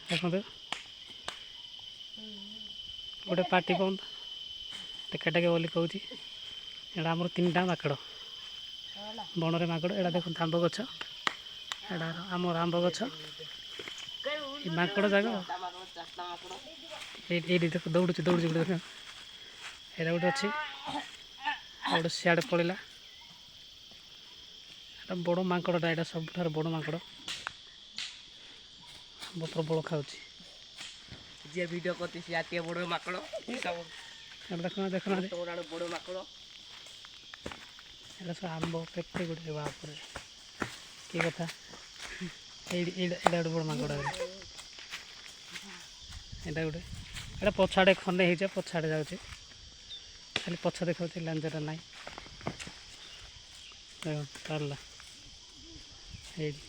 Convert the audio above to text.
ଦେଖନ୍ତୁ ଗୋଟେ ପାଟି ବନ୍ଦ ଟେକାଟେକେ ବୋଲି କହୁଛି। ଏଇଟା ଆମର 3ଟା ମାଙ୍କଡ଼ ବଣରେ ମାଙ୍କଡ଼। ଏଇଟା ଦେଖନ୍ତୁ ଆମ୍ବ ଗଛ, ଏଇଟା ଆମର ଆମ୍ବ ଗଛ। ଏ ମାଙ୍କଡ଼ ଯାକ ଏଇଠି ଦେଖ ଦୌଡ଼ୁଛି ଗୋଟେ ଦେଖ। ଏଇଟା ଗୋଟେ ଅଛି, ଆଉ ଗୋଟେ ସିଆଡ଼େ ପଳେଇଲା। ଏଇଟା ବଡ଼ ମାଙ୍କଡ଼ଟା, ଏଇଟା ସବୁଠାରୁ ବଡ଼ ମାଙ୍କଡ଼। ଆମ୍ବ ପ୍ରବଳ ଖାଉଛି। ଯିଏ ଭିଡ଼ିଓ କରିଛି ସିଏ ଆଟିଏ ବଡ଼ ମାଙ୍କଡ଼। ଦେଖୁନାହାନ୍ତି ବଡ଼ ମାଙ୍କଡ଼। ଏଇଟା ସବୁ ଆମ୍ବ କେତେ ଗୁଡ଼ିଏ ବାପରେ କି କଥା। ଏଇଟା ଗୋଟେ ବଡ଼ ମାଙ୍କଡ଼। ଏଇଟା ଗୋଟେ, ଏଇଟା ପଛଆଡ଼େ ଖଣ୍ଡେ ହେଇଛି, ପଛଆଡ଼େ ଯାଉଛି, ଖାଲି ପଛ ଦେଖାଉଛି, ଲାଞ୍ଜଟା ନାହିଁ। ଦେଖ ପାରିଲା ଏଇଠି